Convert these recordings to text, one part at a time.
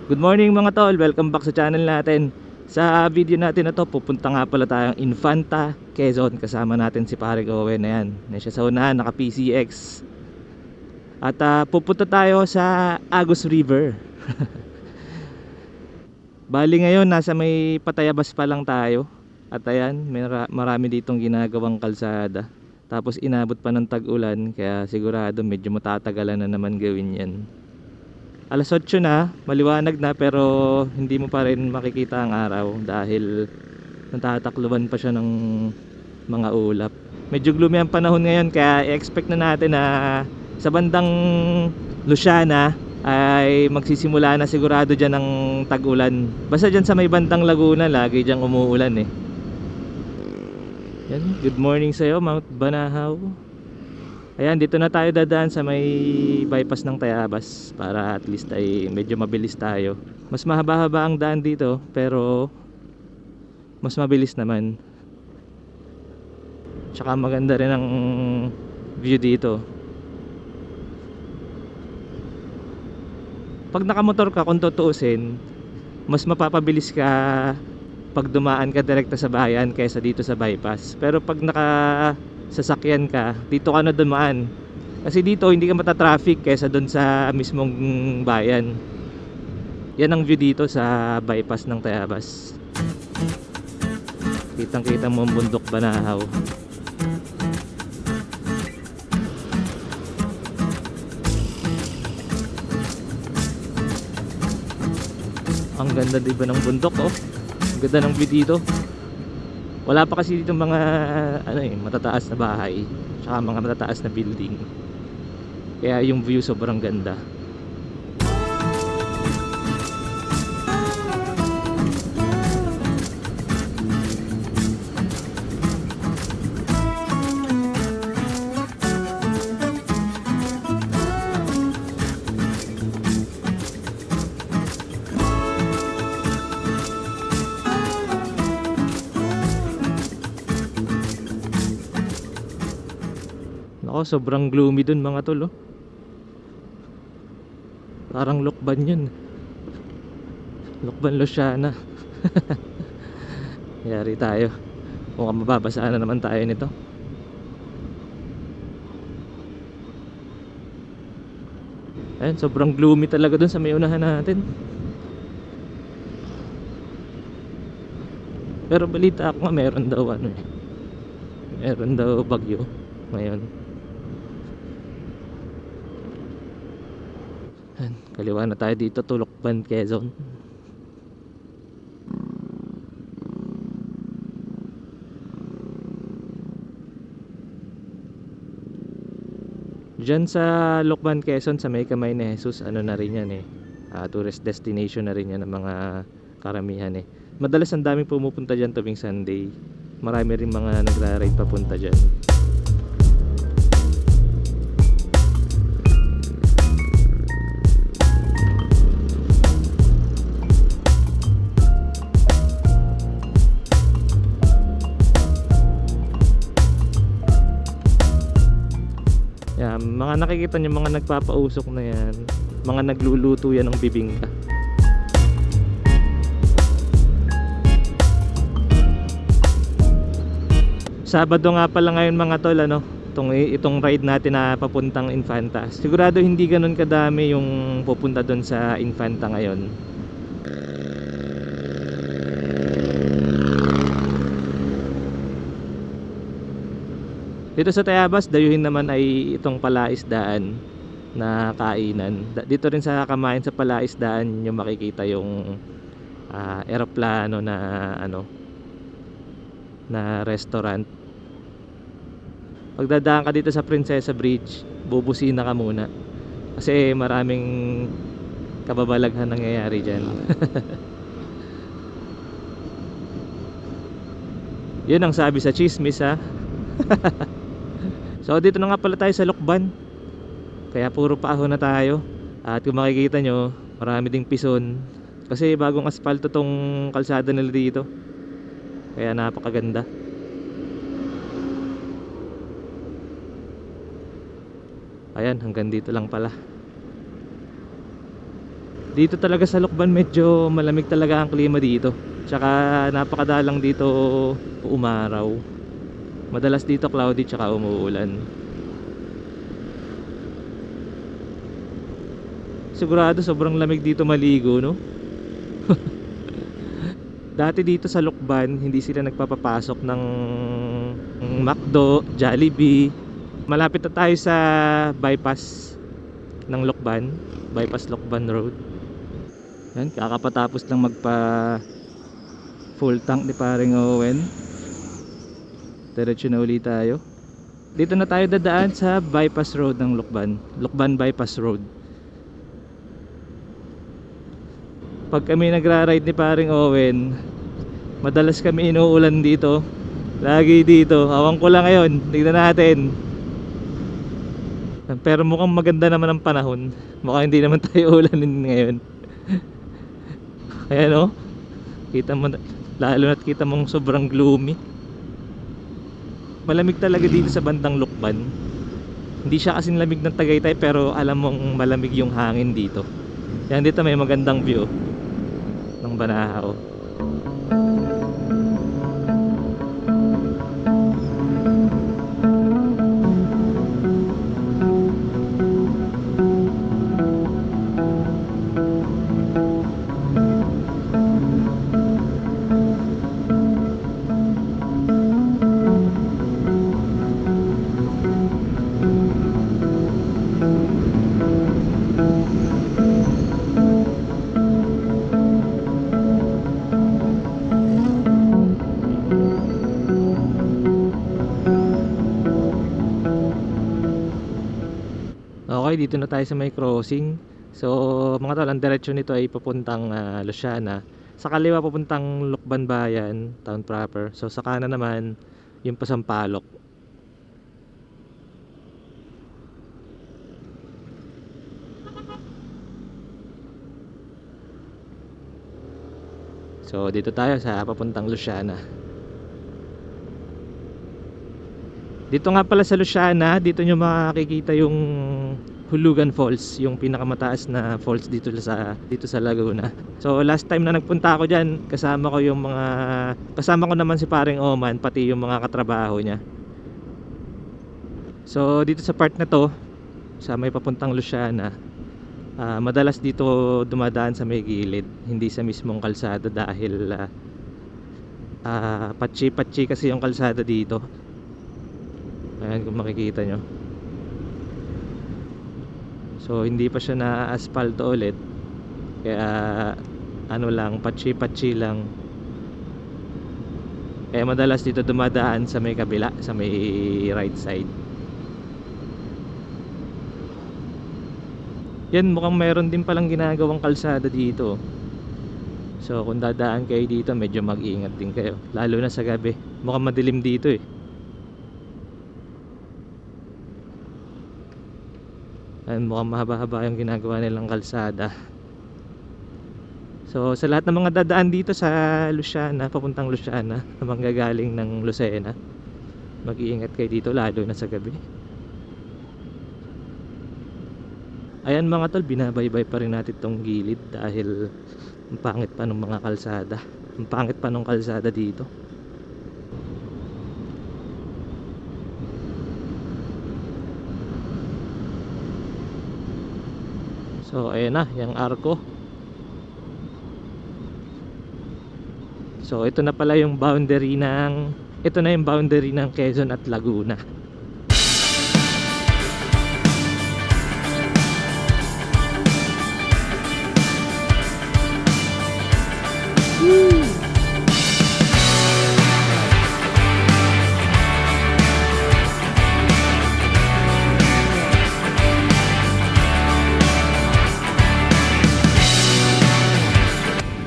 Good morning mga tol, welcome back sa channel natin. Sa video natin na to, pupunta nga pala tayong Infanta, Quezon. Kasama natin si pare Owen. Ayan, na siya sa unahan, naka PCX. At pupunta tayo sa Agus River. Bali ngayon, nasa may Patayabas pa lang tayo. At ayan, marami ditong ginagawang kalsada. Tapos inabot pa ng tag-ulan, kaya sigurado medyo matatagalan na naman gawin yan. Alas 8 na, maliwanag na, pero hindi mo pa rin makikita ang araw dahil natatakluban pa siya ng mga ulap. Medyo gloomy ang panahon ngayon, kaya i-expect na natin na sa bandang Luciana ay magsisimula na sigurado dyan ng tag-ulan. Basta dyan sa may bandang Laguna, lagi dyan umuulan eh. Yan, good morning sa'yo Mount Banahaw. Ayan, dito na tayo dadaan sa may bypass ng Tayabas para at least ay medyo mabilis tayo. Mas mahaba-haba ang daan dito pero mas mabilis naman. Tsaka maganda rin ang view dito. Pag nakamotor ka, kung tutuusin, mas mapapabilis ka pag dumaan ka direkta sa bayan kaysa dito sa bypass. Pero pag sasakyan ka, dito ka na dumaan. Kasi dito hindi ka matatraffic kaysa doon sa mismong bayan. Yan ang view dito sa bypass ng Tayabas. Kitang-kita mo ang bundok Banahaw. Ang ganda diba ng bundok, oh. Ang ganda ng view dito. Wala pa kasi dito mga matataas na bahay, tsaka mga matataas na building. Kaya yung view sobrang ganda. Ako, sobrang gloomy dun mga tol, oh. Parang Lokban yun. Lokban Luciana. Yari tayo. Mukhang mababasaan na naman tayo nito. Ayan, sobrang gloomy talaga dun sa may unahan natin. Pero balita ako nga meron daw meron daw bagyo ngayon. Kaliwa na tayo dito, Lokban, Quezon. Diyan sa Lokban, Quezon, sa may Kamay ni Jesus, ano na rin yan tourist destination na rin yan ng mga karamihan Madalas ang daming pumupunta dyan tuwing Sunday. Marami rin mga nagra-ride papunta dyan. Mga nakikita nyo, mga nagpapausok na yan, mga nagluluto yan ng bibingka. Sabado nga pala ngayon mga tol, itong ride natin na papuntang Infanta. Sigurado hindi ganun kadami yung pupunta doon sa Infanta ngayon. Dito sa Tayabas, dayuhin naman ay itong palaisdaan na kainan. Dito rin sa Kamayan sa palaisdaan nyo makikita yung eroplano na restaurant. Pagdadaan ka dito sa Princesa Bridge, bubusina ka muna kasi maraming kababalaghan nangyayari dyan. Yun ang sabi sa chismis, ha. So dito na nga pala tayo sa Lokban, kaya puro paahon na tayo. At kung makikita nyo, marami ding pison kasi bagong asfalto tong kalsada nila dito, kaya napakaganda. Ayan, hanggang dito lang pala. Dito talaga sa Lukban medyo malamig talaga ang klima dito. Tsaka napakadalang dito umaraw. Madalas dito cloudy tsaka umuulan. Sigurado sobrang lamig dito maligo, no? Dati dito sa Lukban, hindi sila nagpapapasok ng McDo, Jollibee. Malapit na tayo sa bypass ng Lukban, bypass Lukban Road. Yan, kakapatapos lang magpa full tank ni paring Owen. Diretso na ulit tayo. Dito na tayo dadaan sa bypass road ng Lukban, Lukban bypass road. Pag kami nagra-ride ni paring Owen, madalas kami inuulan dito. Lagi dito. Awang ko lang ngayon. Tignan natin. Pero mukhang maganda naman ang panahon. Mukhang hindi naman tayo ulanin ngayon. Ayan o. Kita mo, lalo na't kita mong sobrang gloomy. Malamig talaga dito sa bandang Lukban. Hindi siya kasing lamig ng Tagaytay, pero alam mong malamig yung hangin dito. Yan, dito may magandang view ng Banahaw. Okay, dito na tayo sa may crossing. So mga tol, ang diretsyo nito ay papuntang Luciana. Sa kaliwa papuntang Lukban Bayan, town proper. So sa kanan naman yung Pasampalok. So dito tayo sa papuntang Luciana. Dito nga pala sa Luciana, dito nyo makikita yung Hulugan Falls, yung pinakamataas na falls dito sa Laguna. So last time na nagpunta ako diyan, kasama ko naman si paring Oman, pati yung mga katrabaho niya. So dito sa part na to, sa may papuntang Luciana, madalas dito dumadaan sa may gilid, hindi sa mismong kalsada dahil patsi-patsi kasi yung kalsada dito. Ayan kung makikita nyo. So hindi pa siya na-asphalto ulit. Kaya ano lang, patsi-patsi lang. Kaya madalas dito dumadaan sa may kabila, sa may right side. Yan, mukhang meron din palang ginagawang kalsada dito. So kung dadaan kayo dito, medyo mag-iingat din kayo, lalo na sa gabi. Mukhang madilim dito eh. Ayan, mukhang mahaba-haba yung ginagawa nilang kalsada. So sa lahat ng mga dadaan dito sa Luciana, papuntang Luciana, na manggagaling ng Lucena, mag-iingat kayo dito lalo na sa gabi. Ayan mga tol, binabaybay pa rin natin tong gilid dahil ang pangit pa ng mga kalsada. Ang pangit pa ng kalsada dito. So ayan na, yung arko. So ito na pala yung boundary ng Quezon at Laguna. Woo!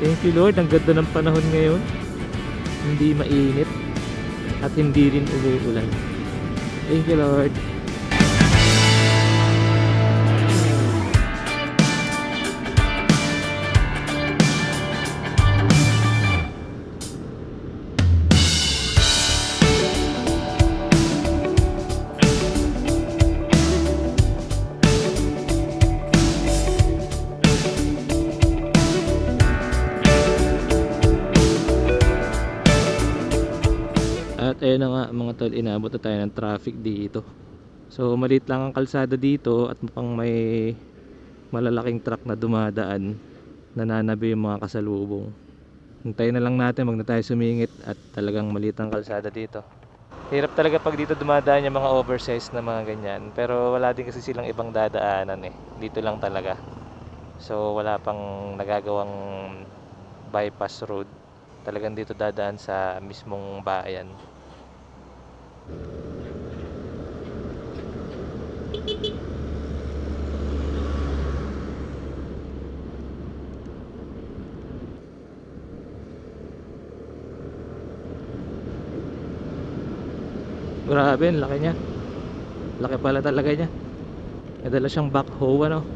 Thank you Lord, ang ganda ng panahon ngayon. Hindi mainit at hindi rin umuulan. Thank you Lord. Ayun na nga mga tol, inabot na tayo ng traffic dito. So maliit lang ang kalsada dito at mukhang may malalaking truck na dumadaan. Nananabi yung mga kasalubong. Hintayin na lang natin, wag na tayo sumingit at talagang maliit ang kalsada dito. Hirap talaga pag dito dumadaan yung mga oversized na mga ganyan. Pero wala din kasi silang ibang dadaanan eh. Dito lang talaga. So wala pang nagagawang bypass road. Talagang dito dadaan sa mismong bayan. Grabe, ang laki niya. Laki pala talaga niya. Nadala siyang backhoe ano.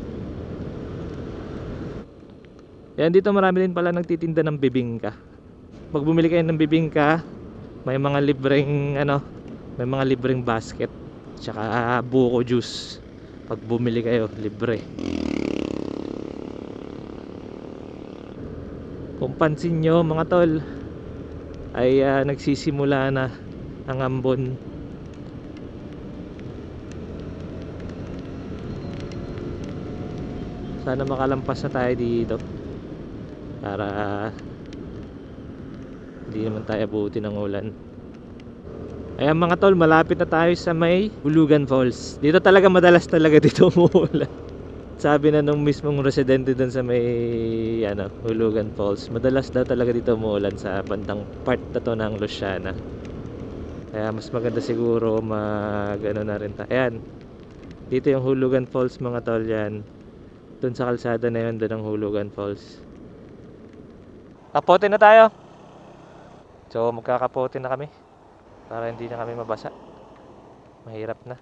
Yan, dito marami din pala nagtitinda ng bibingka. Pag bumili kayo ng bibingka, may mga libreng ano, may mga libreng basket, tsaka buko juice. Pag bumili kayo, libre. Kung pansin nyo mga tol, ay nagsisimula na ang ambon. Sana makalampas na tayo dito para hindi naman tayo abutin ng ulan. Ayan mga tol, malapit na tayo sa may Hulugan Falls. Dito talaga madalas talaga dito umuulan. Sabi na nung mismong residente dun sa may ano, Hulugan Falls, madalas daw talaga dito umuulan sa bandang part na to ng Luciana. Kaya mas maganda siguro mag ano na rin tayo. Ayan, dito yung Hulugan Falls mga tol, yan. Dun sa kalsada na yun, dun ang Hulugan Falls. Kapote na tayo. So magkakapote na kami para hindi na kami mabasa. Mahirap na.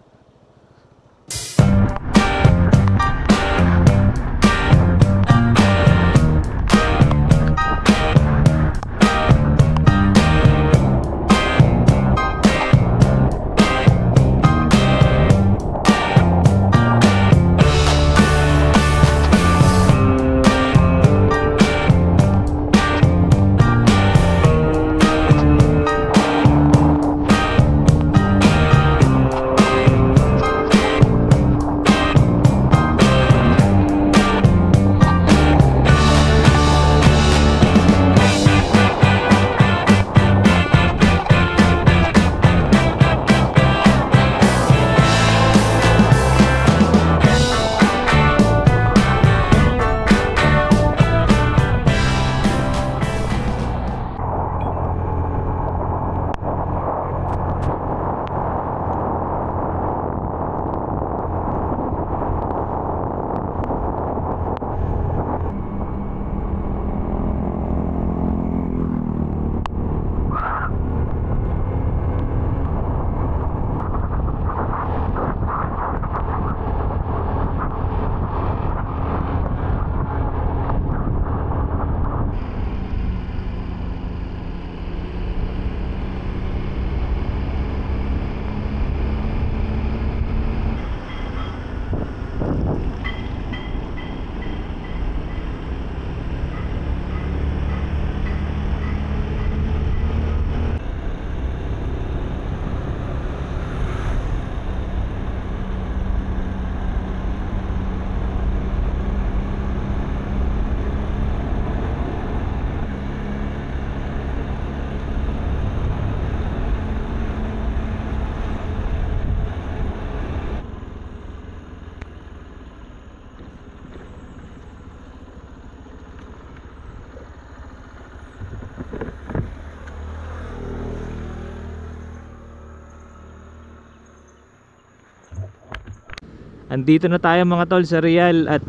Andito na tayo mga tol sa Real at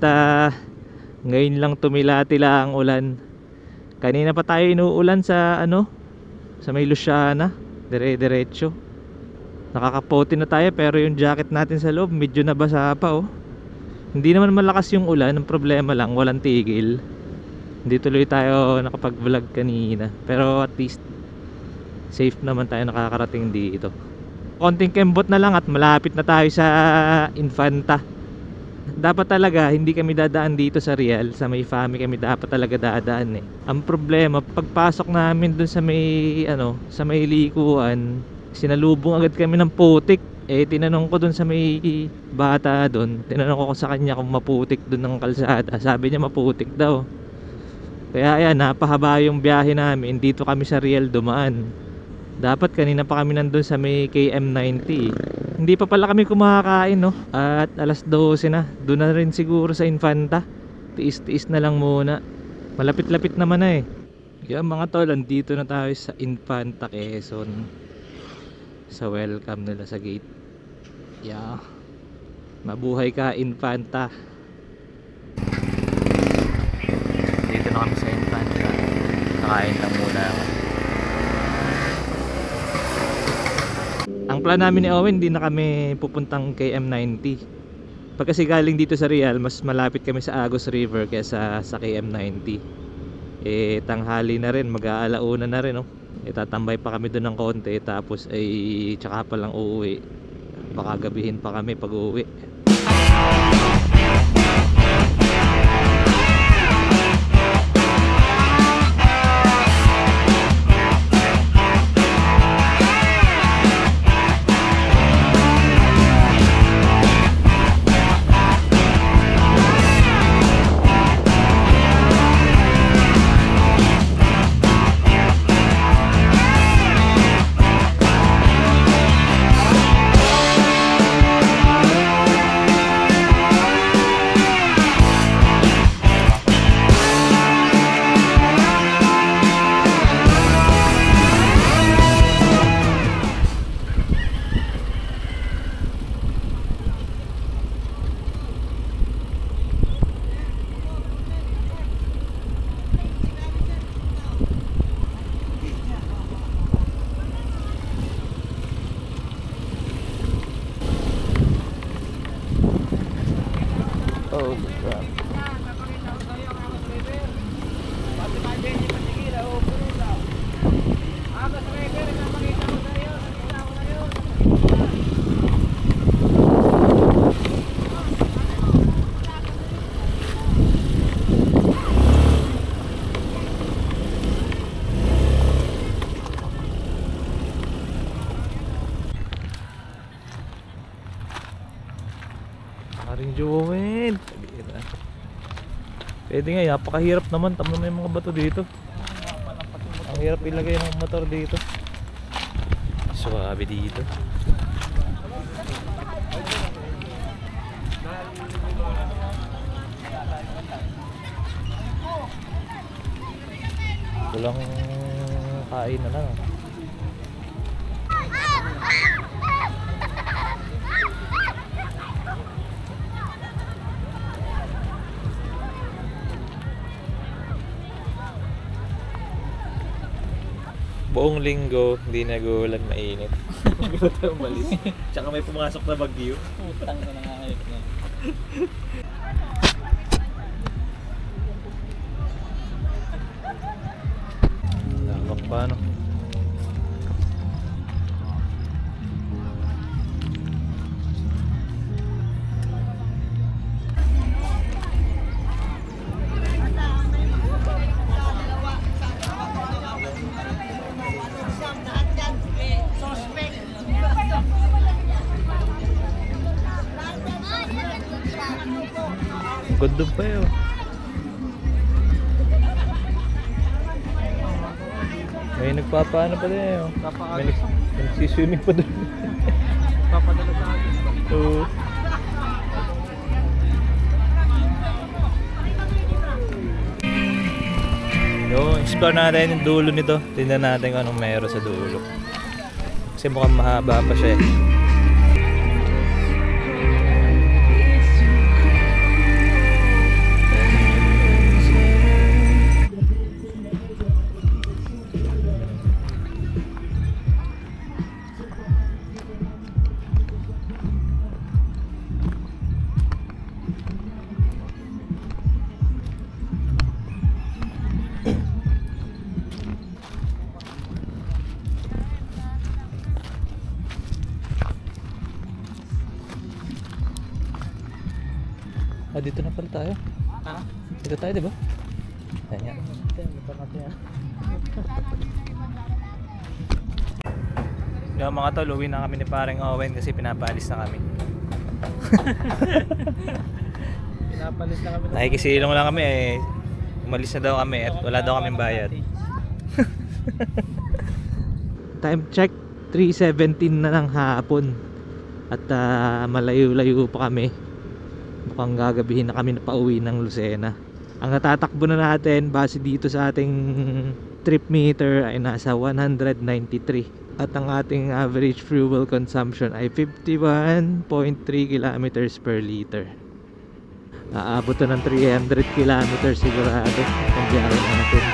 ngayon lang tumila-tila ang ulan. Kanina pa tayo inuulan sa ano, sa may Luciana, dire-diretso. Nakakapote na tayo pero yung jacket natin sa loob medyo nabasa pa oh. Hindi naman malakas yung ulan, ang problema lang walang tigil. Hindi tuloy tayo nakapag-vlog kanina, pero at least safe naman tayo nakakarating dito. Konting kembot na lang at malapit na tayo sa Infanta. Dapat talaga hindi kami dadaan dito sa Real, sa may Fami kami dapat talaga dadaan eh. Ang problema pagpasok namin dun sa may ano, sa may likuan, Sinalubong agad kami ng putik. Eh tinanong ko dun sa may bata dun, tinanong ko sa kanya kung maputik dun ng kalsada. Sabi niya maputik daw. Kaya ayan, napahaba yung biyahe namin. Dito kami sa Riel dumaan. Dapat kanina pa kami nandun sa may KM90. Hindi pa pala kami kumakain, no? At alas 12 na. Doon na rin siguro sa Infanta. Tiis-tiis na lang muna. Malapit-lapit naman na eh. Yan mga tol, andito na tayo sa Infanta, Quezon. Sa welcome nila sa gate. Yeah. Mabuhay ka, Infanta. Dito na kami sa Infanta. Nakain lang muna. Ang plan namin ni Owen, hindi na kami pupuntang KM90. Pag kasi galing dito sa Real, mas malapit kami sa Agos River kaysa sa KM90. Eh tanghali na rin, mag-aalauna na rin, no? Tatambay pa kami doon ng konti, tapos ay tsaka pa lang uuwi. Baka gabihin pa kami pag uuwi. Oh, crap. Maring Joel. Pwede nga, napakahirap naman. Tama na yung mga bato dito. Ang hirap ilagay ng motor dito. Suwabe dito. Walang kain na lang. Buong linggo, hindi nag-uulan, mainit. Hindi tayo umalis. Tsaka may pumasok na bagyo. Putang na nangangayot na. Nakakap pa, no? Ganda pa yun. May nagpapaano pa din yun. May nagsiswimming pa doon. Papadala sa akin. Oo. Yung explore natin yung dulo nito. Tingnan natin kung anong meron sa dulo. Kasi mukhang mahaba pa siya eh. Ah, dito na pala tayo. Ha? Dito tayo, di ba? Ayan. Kaya mga tol, uwi na kami ni paring Owen kasi pinapalis na kami. Pinapalis na kami. Nakikisilong lang kami eh. Umalis na daw kami at wala daw kaming bayad. Time check 3:17 na ng hapon. At malayo-layo pa kami. Mukhang gagabihin na kami na pauwi ng Lucena. Ang natatakbo na natin base dito sa ating trip meter ay nasa 193. At ang ating average fuel consumption ay 51.3 kilometers per liter. Aabot to ng 300 kilometers sigurado kung biyahe natin.